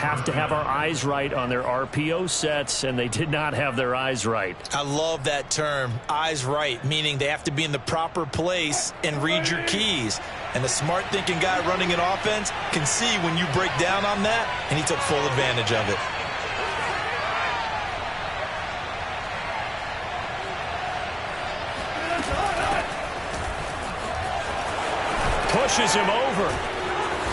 have to have our eyes right on their RPO sets, and they did not have their eyes right. I love that term, eyes right, meaning they have to be in the proper place and read your keys. And the smart thinking guy running an offense can see when you break down on that, and he took full advantage of it. Pushes him over.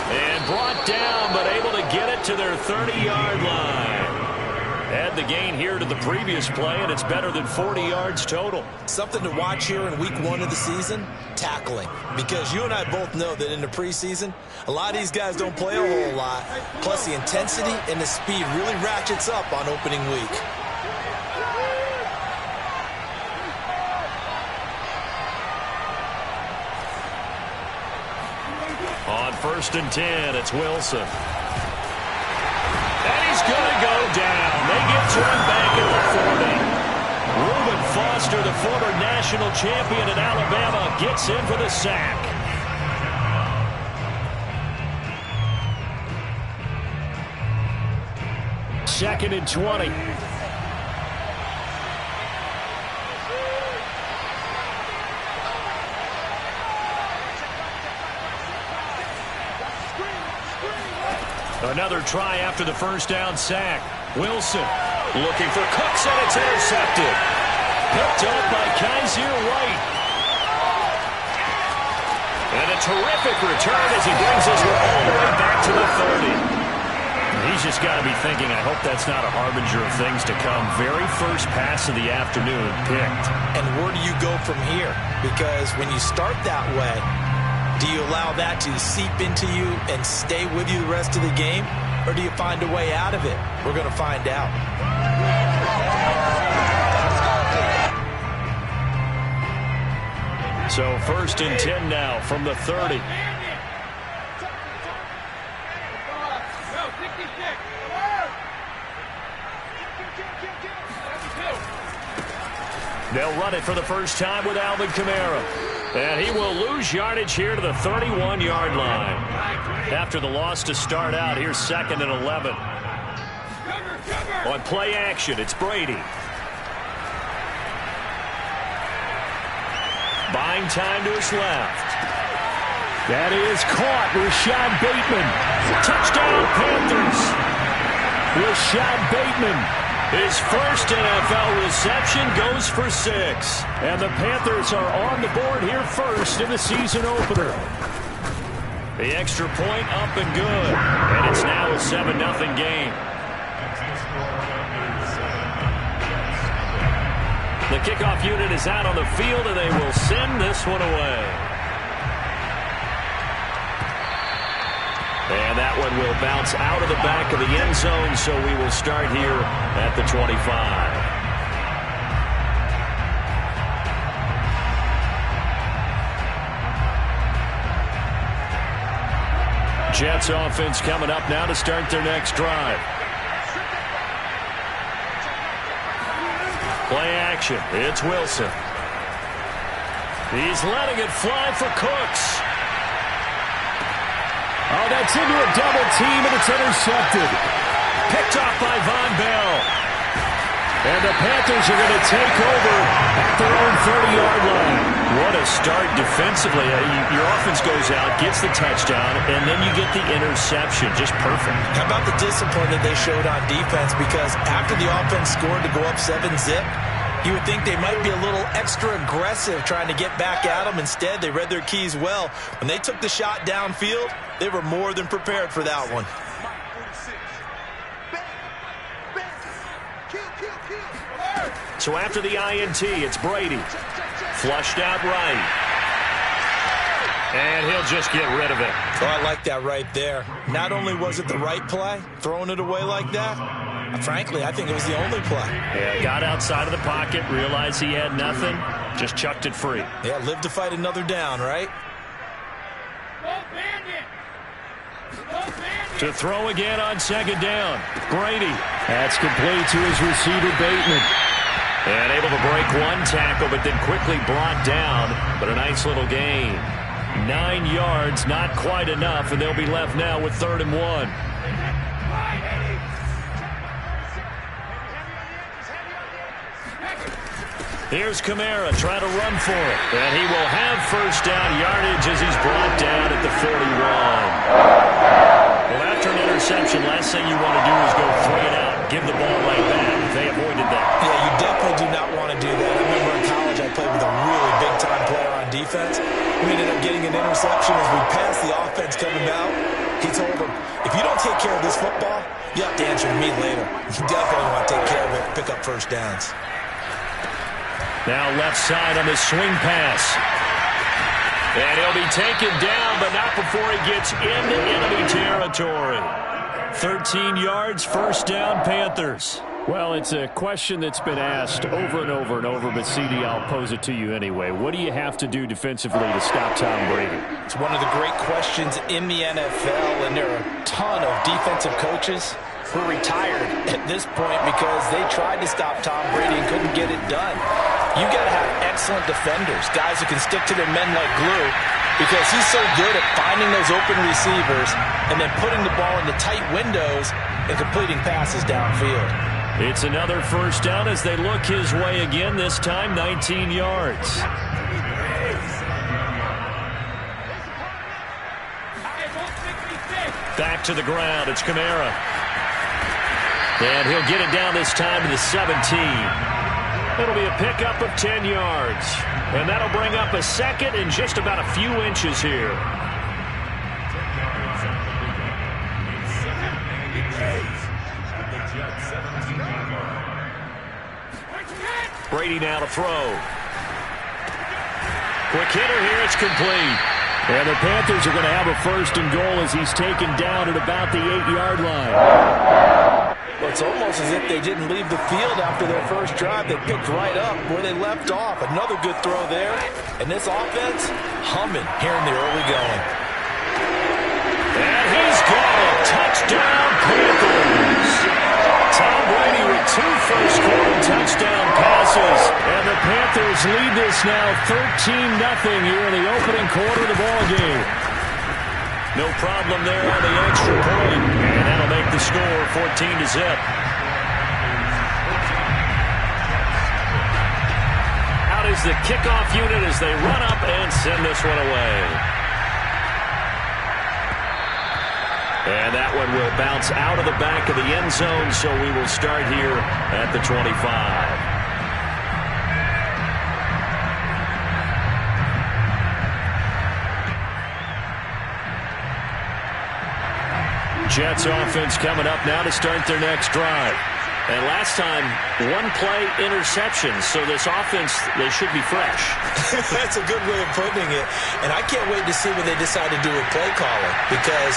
And brought down, but able to get it to their 30-yard line. Add the gain here to the previous play, and it's better than 40 yards total. Something to watch here in week 1 of the season, tackling. Because you and I both know that in the preseason, a lot of these guys don't play a whole lot. Plus, the intensity and the speed really ratchets up on opening week. On 1st and 10, it's Wilson. And he's going to go down. They get to him back at the 40. Reuben Foster, the former national champion at Alabama, gets in for the sack. Second and 20. Another try after the first down sack. Wilson looking for Cooks, and it's intercepted. Picked up by Kaiser White. And a terrific return as he brings us all the way back to the 30. He's just got to be thinking, I hope that's not a harbinger of things to come. Very first pass of the afternoon picked. And where do you go from here? Because when you start that way, do you allow that to seep into you and stay with you the rest of the game? Or do you find a way out of it? We're going to find out. So 1st and 10 now from the 30. They'll run it for the first time with Alvin Kamara. And he will lose yardage here to the 31-yard line. After the loss to start out, here's 2nd and 11. On play action, it's Brady. Buying time to his left. That is caught. Rashad Bateman. Touchdown, Panthers. Rashad Bateman. His first NFL reception goes for 6. And the Panthers are on the board here first in the season opener. The extra point up and good. And it's now a 7-0 game. The kickoff unit is out on the field, and they will send this one away. And that one will bounce out of the back of the end zone, so we will start here at the 25. Jets offense coming up now to start their next drive. Play action. It's Wilson. He's letting it fly for Cooks. Oh, that's into a double team, and it's intercepted. Picked off by Von Bell. And the Panthers are going to take over at their own 30-yard line. What a start defensively. Your offense goes out, gets the touchdown, and then you get the interception. Just perfect. How about the discipline that they showed on defense? Because after the offense scored to go up 7-zip, you would think they might be a little extra aggressive trying to get back at them. Instead, they read their keys well. When they took the shot downfield, they were more than prepared for that one. So after the INT, it's Brady. Flushed out right. And he'll just get rid of it. Oh, I like that right there. Not only was it the right play, throwing it away like that, frankly, I think it was the only play. Yeah, got outside of the pocket, realized he had nothing, just chucked it free. Yeah, live to fight another down, right? To throw again on 2nd down. Brady. That's complete to his receiver, Bateman. And able to break one tackle, but then quickly brought down. But a nice little gain. 9 yards, not quite enough, and they'll be left now with 3rd and 1. Here's Kamara trying to run for it. And he will have first down yardage as he's brought down at the 41. Well, after an interception, last thing you want to do is go 3 and out, give the ball right back. They avoided that. Yeah, you definitely do not want to do that. I remember in college I played with a really big-time player on defense. We ended up getting an interception as we passed the offense coming out. He told him, if you don't take care of this football, you have to answer to me later. You definitely want to take care of it, pick up first downs. Now left side on the swing pass. And he'll be taken down, but not before he gets into enemy territory. 13 yards, first down, Panthers. Well, it's a question that's been asked over and over and over, but CD, I'll pose it to you anyway. What do you have to do defensively to stop Tom Brady? It's one of the great questions in the NFL, and there are a ton of defensive coaches who are retired at this point because they tried to stop Tom Brady and couldn't get it done. You got to have excellent defenders, guys who can stick to their men like glue, because he's so good at finding those open receivers and then putting the ball into tight windows and completing passes downfield. It's another first down as they look his way again, this time 19 yards. Back to the ground, it's Kamara. And he'll get it down this time to the 17. It'll be a pickup of 10 yards. And that'll bring up a second and just about a few inches here. Brady now to throw. Quick hitter here, it's complete. And the Panthers are going to have a first and goal as he's taken down at about the 8-yard line. Well, it's almost as if they didn't leave the field after their first drive. They picked right up where they left off. Another good throw there. And this offense, humming here in the early going. And he's got it. Touchdown, Panthers. Tom Brady with 2 first-quarter touchdown passes. And the Panthers lead this now 13-0 here in the opening quarter of the ballgame. No problem there on the extra point. And that'll make the score 14-0. Out is the kickoff unit as they run up and send this one away. And that one will bounce out of the back of the end zone, so we will start here at the 25. Jets offense coming up now to start their next drive. And last time, 1-play interception, so this offense, they should be fresh. That's a good way of putting it. And I can't wait to see what they decide to do with play calling, because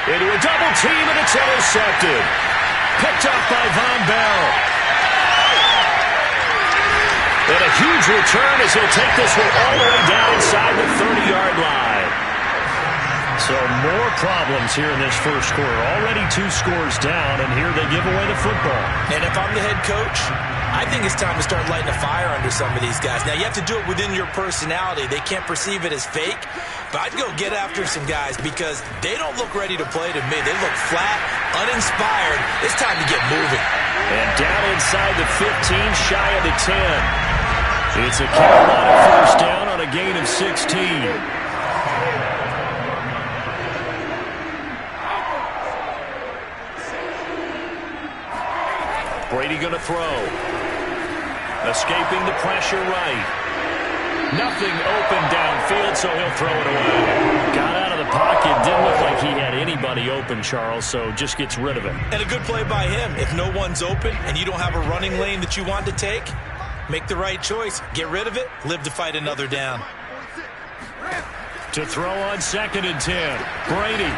into a double team, and it's intercepted. Picked up by Von Bell. And a huge return as he'll take this one all the way down inside the 30-yard line. So more problems here in this first quarter. Already 2 scores down, and here they give away the football. And if I'm the head coach, I think it's time to start lighting a fire under some of these guys. Now, you have to do it within your personality. They can't perceive it as fake. But I'd go get after some guys because they don't look ready to play to me. They look flat, uninspired. It's time to get moving. And down inside the 15, shy of the 10. It's a Carolina first down on a gain of 16. Brady going to throw. Escaping the pressure right. Nothing open downfield, so he'll throw it away. Got out of the pocket. Didn't look like he had anybody open, Charles, so just gets rid of it. And a good play by him. If no one's open and you don't have a running lane that you want to take, make the right choice. Get rid of it. Live to fight another down. To throw on 2nd and 10. Brady.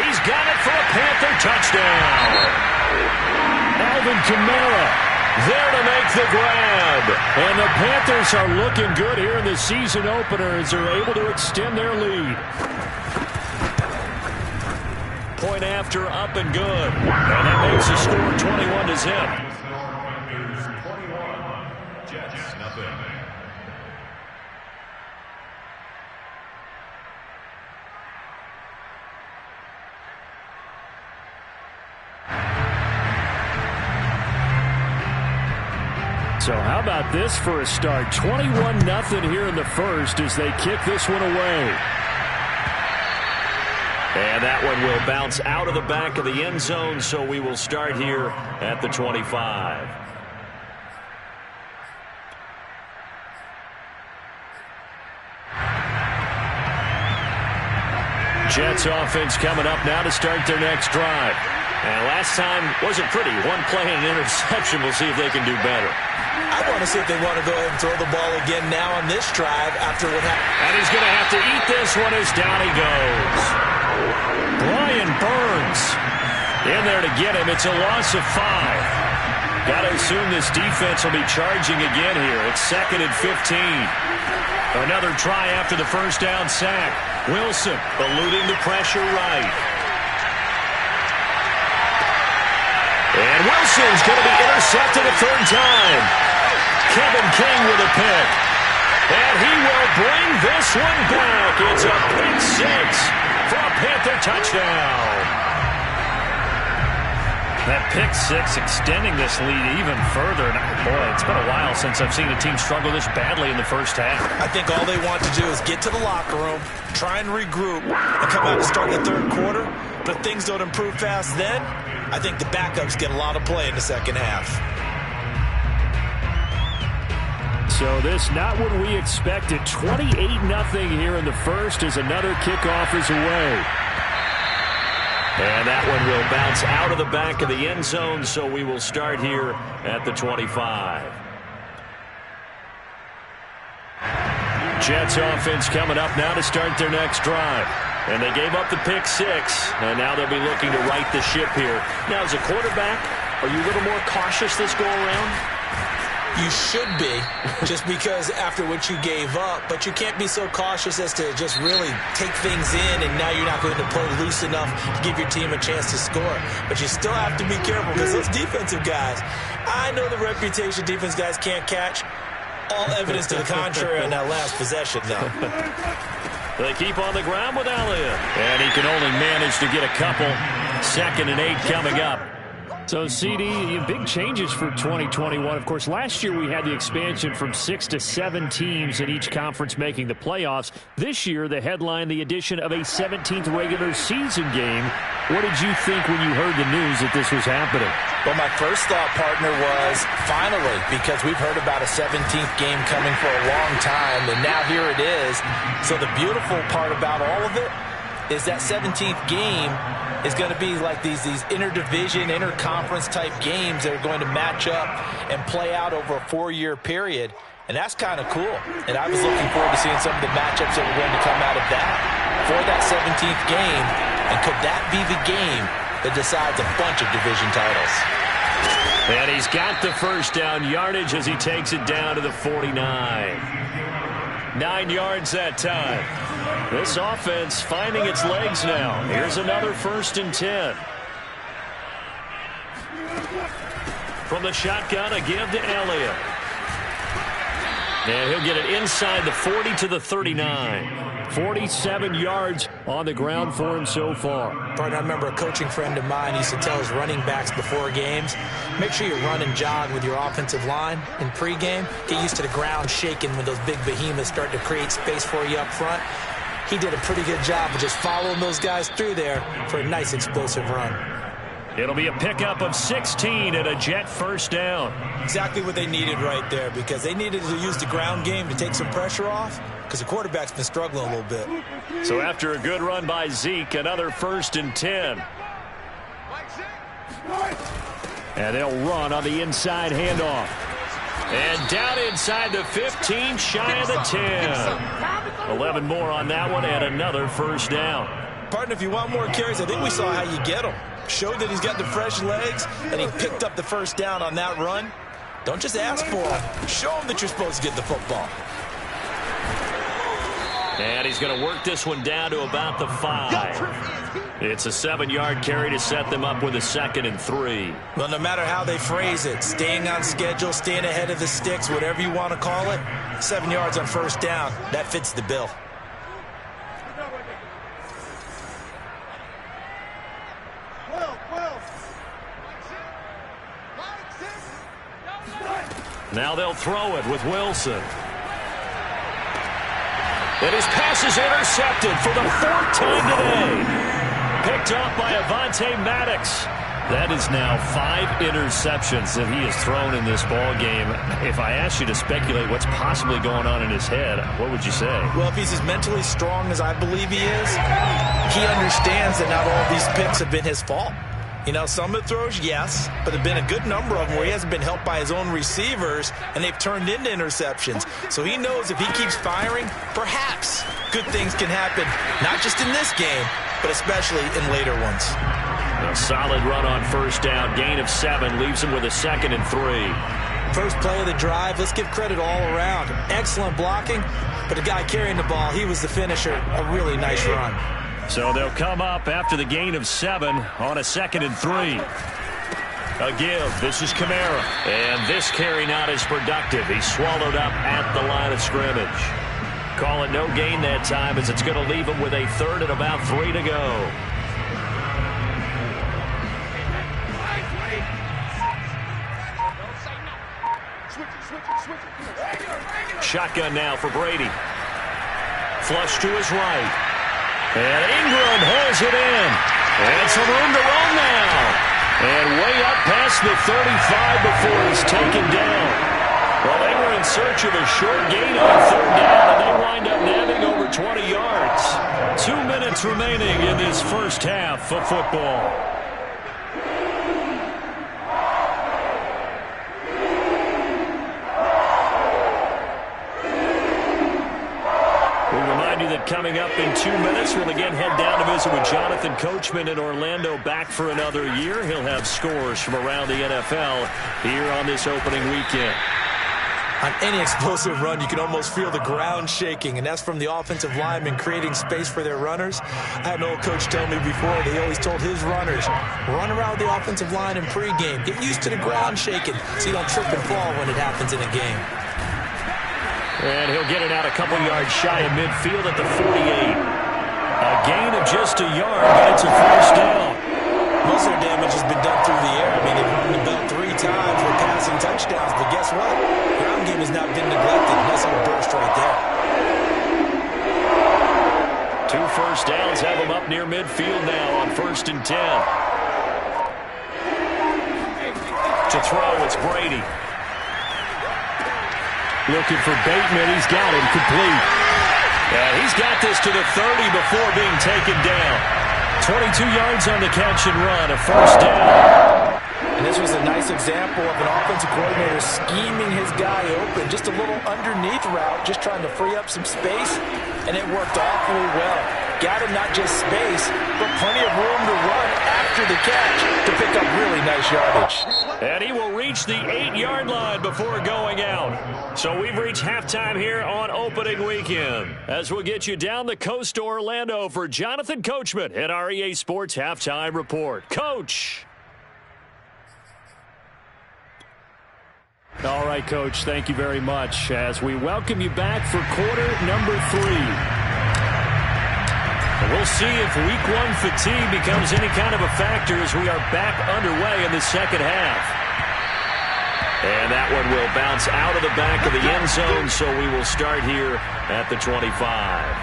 He's got it for a Panther touchdown. Alvin Kamara there to make the grab. And the Panthers are looking good here in the season opener as they're able to extend their lead. Point after, up and good. And that makes the score 21-0. So how about this for a start? 21-0 here in the first as they kick this one away. And that one will bounce out of the back of the end zone, so we will start here at the 25. Jets offense coming up now to start their next drive. And last time wasn't pretty. One play and an interception. We'll see if they can do better. I want to see if they want to go ahead and throw the ball again now on this drive after what happened. And he's going to have to eat this one as down he goes. Brian Burns in there to get him. It's a loss of 5. Got to assume this defense will be charging again here. It's 2nd and 15. Another try after the first down sack. Wilson eluding the pressure right. And Wilson's going to be intercepted a 3rd time. Kevin King with a pick. And he will bring this one back. It's a pick 6 for a Panther touchdown. That pick 6 extending this lead even further. And boy, it's been a while since I've seen a team struggle this badly in the first half. I think all they want to do is get to the locker room, try and regroup, and come out and start the 3rd quarter. But if things don't improve fast then, I think the backups get a lot of play in the second half. So this not what we expected. 28-0 here in the first as another kickoff is away. And that one will bounce out of the back of the end zone, so we will start here at the 25. Jets offense coming up now to start their next drive. And they gave up the pick 6, and now they'll be looking to right the ship here. Now, as a quarterback, are you a little more cautious this go-around? You should be, just because after what you gave up, but you can't be so cautious as to just really take things in, and now you're not going to play loose enough to give your team a chance to score. But you still have to be careful because those defensive guys, I know the reputation defense guys can't catch. All evidence to the contrary on that last possession, though. They keep on the ground with Elliott. And he can only manage to get a couple. 2nd and 8 coming up. So, CD, big changes for 2021. Of course, last year we had the expansion from 6 to 7 teams in each conference making the playoffs. This year, the headline, the addition of a 17th regular season game. What did you think when you heard the news that this was happening? Well, my first thought, partner, was finally, because we've heard about a 17th game coming for a long time, and now here it is. So the beautiful part about all of it is that 17th game is going to be like these interdivision, interconference type games that are going to match up and play out over a 4-year period. And that's kind of cool. And I was looking forward to seeing some of the matchups that were going to come out of that for that 17th game. And could that be the game that decides a bunch of division titles? And he's got the first down yardage as he takes it down to the 49. 9 yards that time. This offense finding its legs now. Here's another 1st and 10. From the shotgun, a give to Elliott. And he'll get it inside the 40 to the 39. 47 yards on the ground for him so far. Partner, I remember a coaching friend of mine used to tell his running backs before games, make sure you run and jog with your offensive line in pregame. Get used to the ground shaking when those big behemoths start to create space for you up front. He did a pretty good job of just following those guys through there for a nice explosive run. It'll be a pickup of 16 and a Jet first down. Exactly what they needed right there, because they needed to use the ground game to take some pressure off, because the quarterback's been struggling a little bit. So after a good run by Zeke, another 1st and 10. And they'll run on the inside handoff. And down inside the 15, shy of the 10. 11 more on that one and another first down. Partner, if you want more carries, I think we saw how you get them. Showed that he's got the fresh legs, and he picked up the first down on that run. Don't just ask for him. Show him that you're supposed to get the football. And he's going to work this one down to about the 5. It's a 7-yard carry to set them up with a 2nd and 3. Well, no matter how they phrase it, staying on schedule, staying ahead of the sticks, whatever you want to call it, 7 yards on first down, that fits the bill. Now they'll throw it with Wilson. And his pass is intercepted for the 4th time today. Picked up by Avonte Maddox. That is now 5 interceptions that he has thrown in this ball game. If I asked you to speculate what's possibly going on in his head, what would you say? Well, if he's as mentally strong as I believe he is, he understands that not all these picks have been his fault. You know, some of the throws, yes, but there have been a good number of them where he hasn't been helped by his own receivers, and they've turned into interceptions. So he knows if he keeps firing, perhaps good things can happen, not just in this game, but especially in later ones. A solid run on first down, gain of 7, leaves him with a 2nd and 3. First play of the drive, let's give credit all around. Excellent blocking, but the guy carrying the ball, he was the finisher. A really nice run. So they'll come up after the gain of 7 on a 2nd and 3. A give. This is Kamara. And this carry not as productive. He's swallowed up at the line of scrimmage. Call it no gain that time as it's going to leave him with a 3rd and about 3 to go. Shotgun now for Brady. Flush to his right. And Ingram has it in. And some room to run now. And way up past the 35 before he's taken down. Well, they were in search of a short gain on 3rd down, and they wind up nabbing over 20 yards. 2 minutes remaining in this first half of football. Coming up in 2 minutes, we'll again head down to visit with Jonathan Coachman in Orlando, back for another year. He'll have scores from around the NFL here on this opening weekend. On any explosive run, you can almost feel the ground shaking, and that's from the offensive linemen creating space for their runners. I had an old coach tell me before, that he always told his runners, run around the offensive line in pregame. Get used to the ground shaking so you don't trip and fall when it happens in a game. And he'll get it out a couple yards shy of midfield at the 48. A gain of just a yard, but it's a first down. Most of their damage has been done through the air. I mean, they've run the belt 3 times with passing touchdowns, but guess what? The ground game has not been neglected. Nice little burst right there. 2 first downs have them up near midfield now on 1st and 10. To throw, it's Brady. Looking for Bateman. He's got him complete. And he's got this to the 30 before being taken down. 22 yards on the catch and run, a first down. And this was a nice example of an offensive coordinator scheming his guy open. Just a little underneath route, just trying to free up some space, and it worked awfully well. Got him not just space, but plenty of room to run after the catch to pick up really nice yardage. And he will reach the 8-yard line before going out. So we've reached halftime here on opening weekend, as we'll get you down the coast to Orlando for Jonathan Coachman at our EA Sports Halftime Report. Coach! All right, Coach, thank you very much as we welcome you back for quarter number 3. And we'll see if week 1 fatigue becomes any kind of a factor as we are back underway in the second half. And that one will bounce out of the back of the end zone, so we will start here at the 25.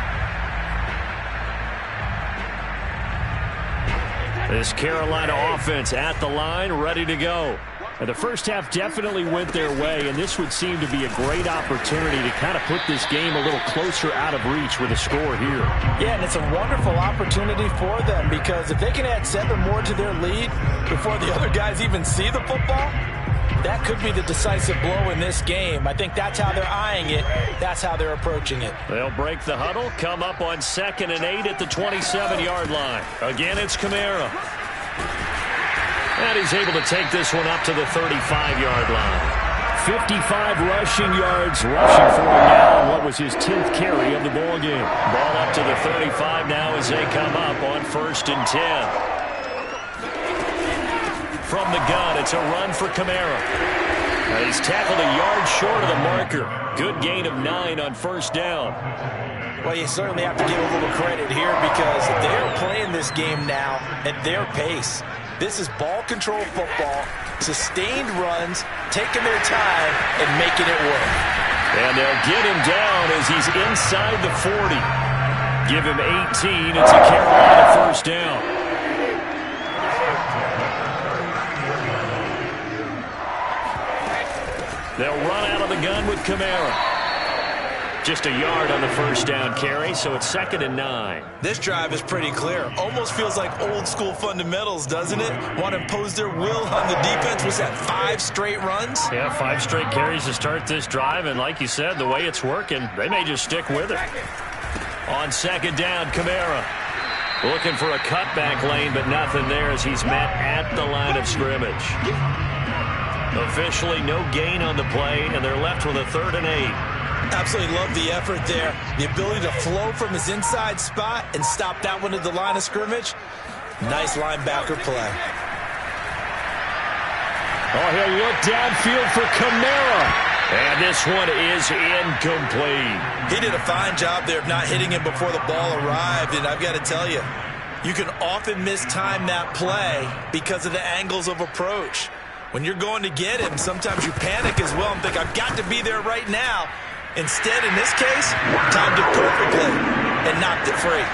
This Carolina offense at the line, ready to go. And the first half definitely went their way, and this would seem to be a great opportunity to kind of put this game a little closer out of reach with a score here. Yeah, and it's a wonderful opportunity for them, because if they can add 7 more to their lead before the other guys even see the football, that could be the decisive blow in this game. I think that's how they're eyeing it. That's how they're approaching it. They'll break the huddle, come up on 2nd and 8 at the 27-yard line. Again, it's Kamara. And he's able to take this one up to the 35-yard line. 55 rushing yards, rushing for him now on what was his 10th carry of the ball game. Ball up to the 35 now as they come up on 1st and 10. From the gun, it's a run for Kamara. And he's tackled a yard short of the marker. Good gain of 9 on 1st down. Well, you certainly have to give a little credit here, because they're playing this game now at their pace. This is ball control football. Sustained runs, taking their time, and making it work. And they'll get him down as he's inside the 40. Give him 18. It's a Carolina first down. They'll run out of the gun with Kamara. Just a yard on the first down carry, so it's 2nd and 9. This drive is pretty clear. Almost feels like old school fundamentals, doesn't it? Want to impose their will on the defense. Was that 5 straight runs? Yeah, 5 straight carries to start this drive, and like you said, the way it's working, they may just stick with it. On 2nd down, Kamara looking for a cutback lane, but nothing there as he's met at the line of scrimmage. Officially no gain on the play, and they're left with a 3rd and 8. Absolutely love the effort there. The ability to flow from his inside spot and stop that one at the line of scrimmage. Nice linebacker play. Oh, he'll look downfield for Kamara. And this one is incomplete. He did a fine job there of not hitting him before the ball arrived. And I've got to tell you, you can often mistime that play because of the angles of approach. When you're going to get him, sometimes you panic as well and think, I've got to be there right now. Instead, in this case, timed it perfectly and knocked it free.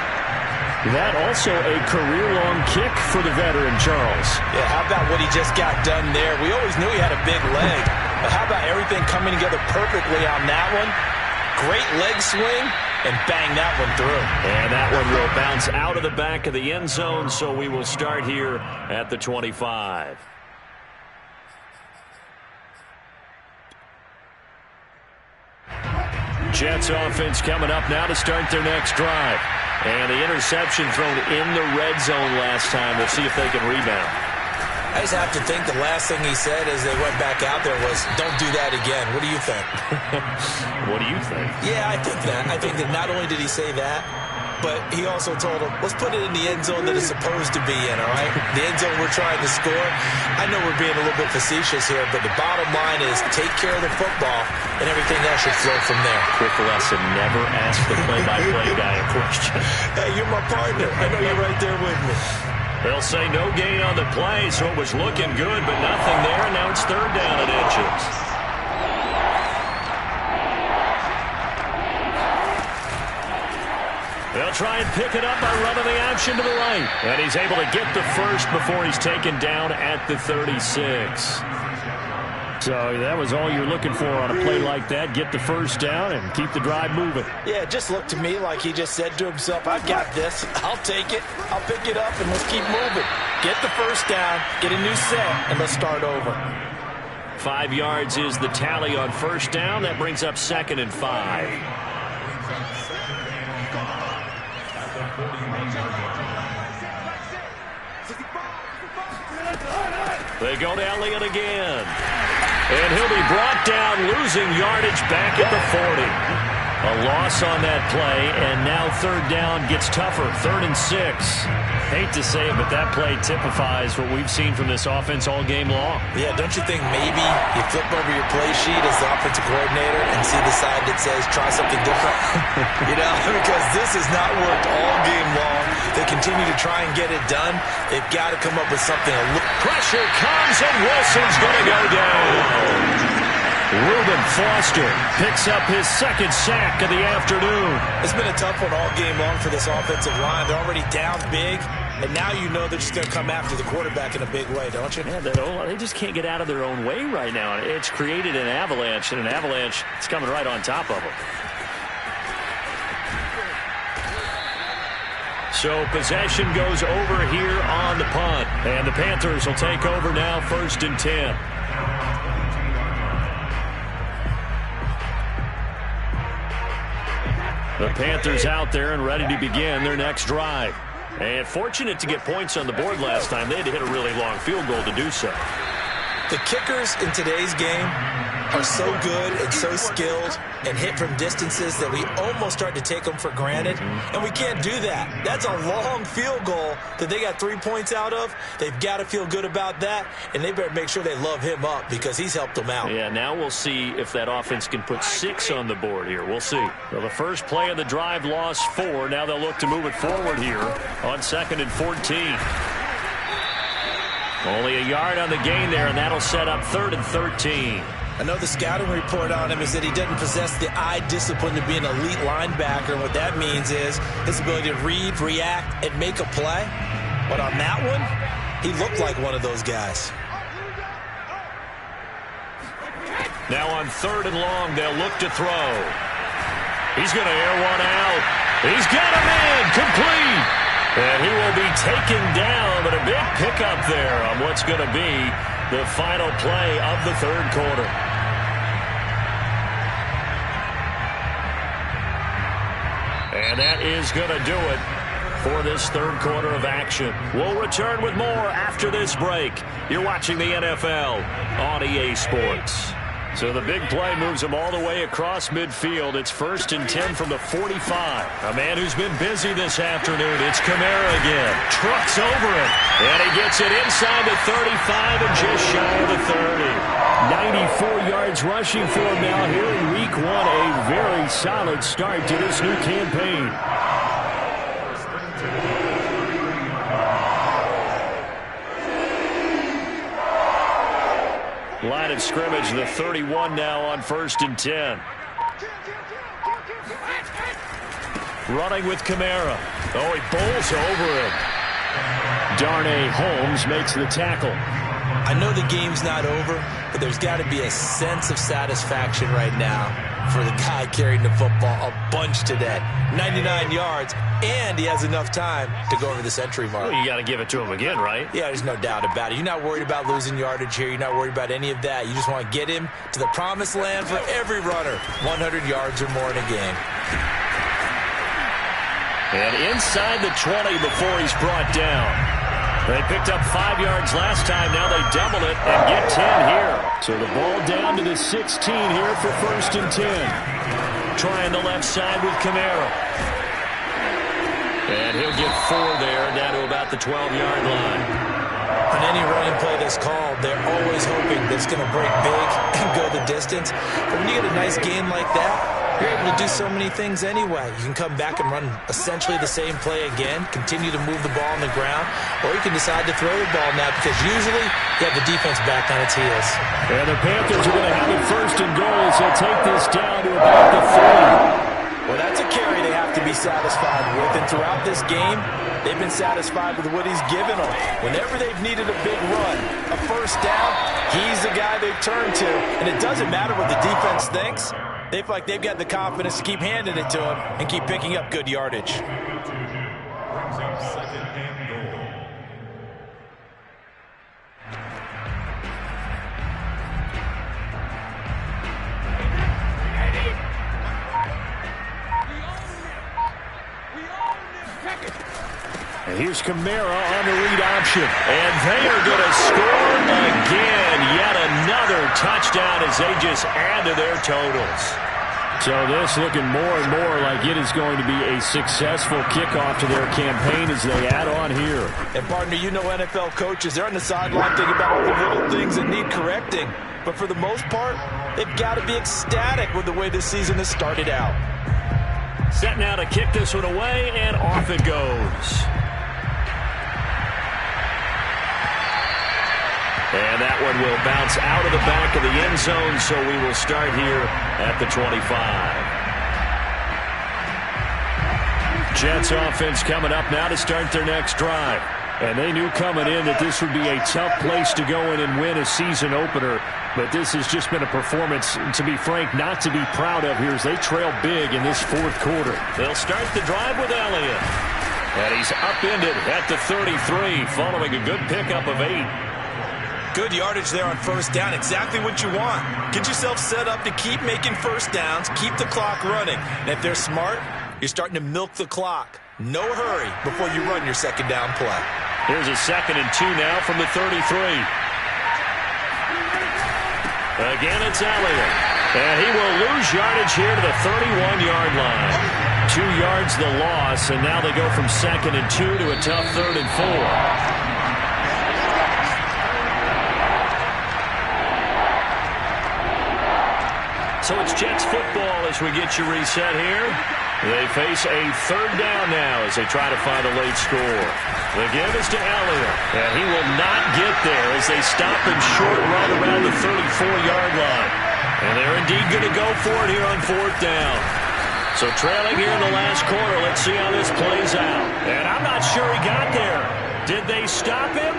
That also a career-long kick for the veteran, Charles. Yeah, how about what he just got done there? We always knew he had a big leg, but how about everything coming together perfectly on that one? Great leg swing, and bang that one through. And that one will bounce out of the back of the end zone, so we will start here at the 25. Jets offense coming up now to start their next drive. And the interception thrown in the red zone last time. We'll see if they can rebound. I just have to think the last thing he said as they went back out there was, don't do that again. What do you think? What do you think? Yeah, I think that. I think that not only did he say that, but he also told him, let's put it in the end zone that it's supposed to be in, all right? The end zone we're trying to score. I know we're being a little bit facetious here, but the bottom line is take care of the football, and everything else should flow from there. Quick lesson, never ask the play-by-play guy a question. Hey, you're my partner. I know you're right there with me. They'll say no gain on the play, so it was looking good, but nothing there, and now it's 3rd down and inches. They'll try and pick it up by running the option to the right. And he's able to get the first before he's taken down at the 36. So that was all you're looking for on a play like that. Get the first down and keep the drive moving. Yeah, it just looked to me like he just said to himself, I've got this. I'll take it. I'll pick it up, and let's keep moving. Get the first down, get a new set, and let's start over. 5 yards is the tally on first down. That brings up 2nd and 5. They go to Elliott again. And he'll be brought down, losing yardage back at the 40. A loss on that play, and now 3rd down gets tougher. 3rd and 6. Hate to say it, but that play typifies what we've seen from this offense all game long. Yeah, don't you think maybe you flip over your play sheet as the offensive coordinator and see the side that says try something different? You know, because this has not worked all game long. They continue to try and get it done. They've got to come up with something. Pressure comes, and Wilson's going to go down. Reuben Foster picks up his 2nd sack of the afternoon. It's been a tough one all game long for this offensive line. They're already down big, and now you know they're just going to come after the quarterback in a big way, don't you? Yeah, they just can't get out of their own way right now. It's created an avalanche, and an avalanche is coming right on top of them. So possession goes over here on the punt. And the Panthers will take over now, 1st and 10. The Panthers out there and ready to begin their next drive. And fortunate to get points on the board last time. They had to hit a really long field goal to do so. The kickers in today's game are so good and so skilled and hit from distances that we almost start to take them for granted. And we can't do that. That's a long field goal that they got 3 points out of. They've got to feel good about that, and they better make sure they love him up because he's helped them out. Yeah, now we'll see if that offense can put 6 on the board here. We'll see. Well, the first play of the drive lost 4. Now they'll look to move it forward here on 2nd and 14. Only a yard on the gain there, and that'll set up 3rd and 13. I know the scouting report on him is that he doesn't possess the eye discipline to be an elite linebacker. And what that means is his ability to read, react, and make a play. But on that one, he looked like one of those guys. Now on 3rd and long, they'll look to throw. He's going to air one out. He's got him in, complete. And he will be taken down, but a big pickup there on what's going to be the final play of the 3rd quarter. And that is going to do it for this 3rd quarter of action. We'll return with more after this break. You're watching the NFL on EA Sports. So the big play moves him all the way across midfield. It's 1st and 10 from the 45. A man who's been busy this afternoon. It's Kamara again. Trucks over him. And he gets it inside the 35 and just shy of the 30. 94 yards rushing for him now here in week 1. A very solid start to this new campaign. Line of scrimmage, the 31 now on 1st and 10. Running with Kamara. Oh, he bowls over him. Darnay Holmes makes the tackle. I know the game's not over, but there's got to be a sense of satisfaction right now for the guy carrying the football a bunch today. 99 yards, and he has enough time to go over the century mark. Well, you got to give it to him again, right? Yeah, there's no doubt about it. You're not worried about losing yardage here. You're not worried about any of that. You just want to get him to the promised land for every runner. 100 yards or more in a game. And inside the 20 before he's brought down. They picked up 5 yards last time. Now they double it and get 10 here. So the ball down to the 16 here for 1st and 10. Trying the left side with Kamara. And he'll get 4 there, down to about the 12-yard line. On any running play that's called, they're always hoping that it's going to break big and go the distance. But when you get a nice gain like that, you're able to do so many things anyway. You can come back and run essentially the same play again, continue to move the ball on the ground, or you can decide to throw the ball now because usually you have the defense back on its heels. And the Panthers are going to have it 1st and goal as they'll take this down to about the 30. Well, that's a carry they have to be satisfied with, and throughout this game, they've been satisfied with what he's given them. Whenever they've needed a big run, a 1st down, he's the guy they've turned to, and it doesn't matter what the defense thinks. They feel like they've got the confidence to keep handing it to him and keep picking up good yardage. And here's Kamara on the read option. And they are going to score again. Yet another touchdown as they just add to their totals. So this looking more and more like it is going to be a successful kickoff to their campaign as they add on here. And partner, you know NFL coaches, they're on the sideline thinking about all the little things that need correcting. But for the most part, they've got to be ecstatic with the way this season has started out. Set now to kick this one away, and off it goes. And that one will bounce out of the back of the end zone, so we will start here at the 25. Jets offense coming up now to start their next drive. And they knew coming in that this would be a tough place to go in and win a season opener. But this has just been a performance, to be frank, not to be proud of here as they trail big in this 4th quarter. They'll start the drive with Elliott. And he's upended at the 33, following a good pickup of 8. Good yardage there on 1st down. Exactly what you want. Get yourself set up to keep making 1st downs, keep the clock running. And if they're smart, you're starting to milk the clock. No hurry before you run your 2nd down play. Here's a 2nd and 2 now from the 33. Again, it's Elliott. And he will lose yardage here to the 31-yard line. 2 yards the loss, and now they go from 2nd and 2 to a tough 3rd and 4. So it's Jets football as we get you reset here. They face a third down now as they try to find a late score. The give is to Elliott. And he will not get there as they stop him short right around the 34-yard line. And they're indeed going to go for it here on fourth down. So trailing here in the last quarter, let's see how this plays out. And I'm not sure he got there. Did they stop him?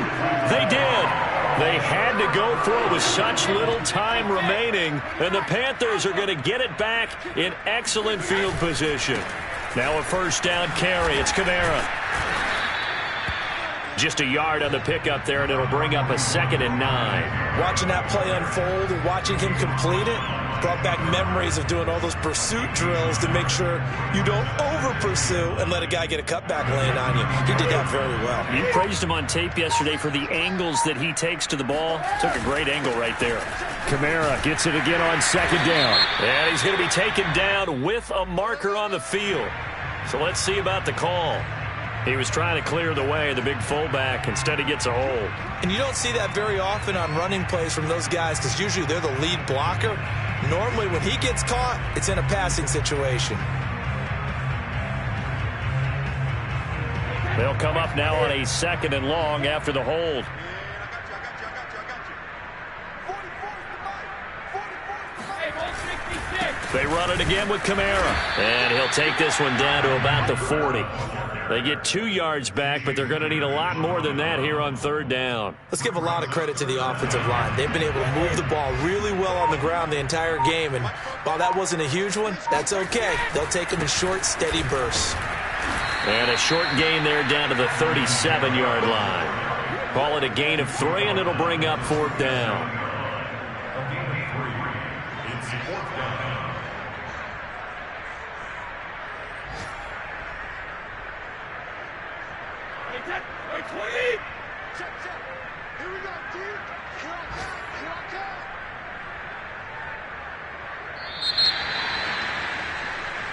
They did. They had to go for it with such little time remaining, and the Panthers are going to get it back in excellent field position. Now a first down carry. It's Kamara. Just a yard on the pickup there, and it'll bring up a 2nd and 9. Watching that play unfold and watching him complete it brought back memories of doing all those pursuit drills to make sure you don't over-pursue and let a guy get a cutback lane on you. He did that very well. You praised him on tape yesterday for the angles that he takes to the ball. Took a great angle right there. Kamara gets it again on 2nd down. And he's going to be taken down with a marker on the field. So let's see about the call. He was trying to clear the way, the big fullback. Instead, he gets a hold. And you don't see that very often on running plays from those guys because usually they're the lead blocker. Normally, when he gets caught, it's in a passing situation. They'll come up now on a 2nd and long after the hold. They run it again with Kamara. And he'll take this one down to about the 40. They get 2 yards back, but they're going to need a lot more than that here on third down. Let's give a lot of credit to the offensive line. They've been able to move the ball really well on the ground the entire game. And while that wasn't a huge one, that's okay. They'll take them in short, steady bursts. And a short gain there down to the 37-yard line. Call it a gain of 3, and it'll bring up fourth down.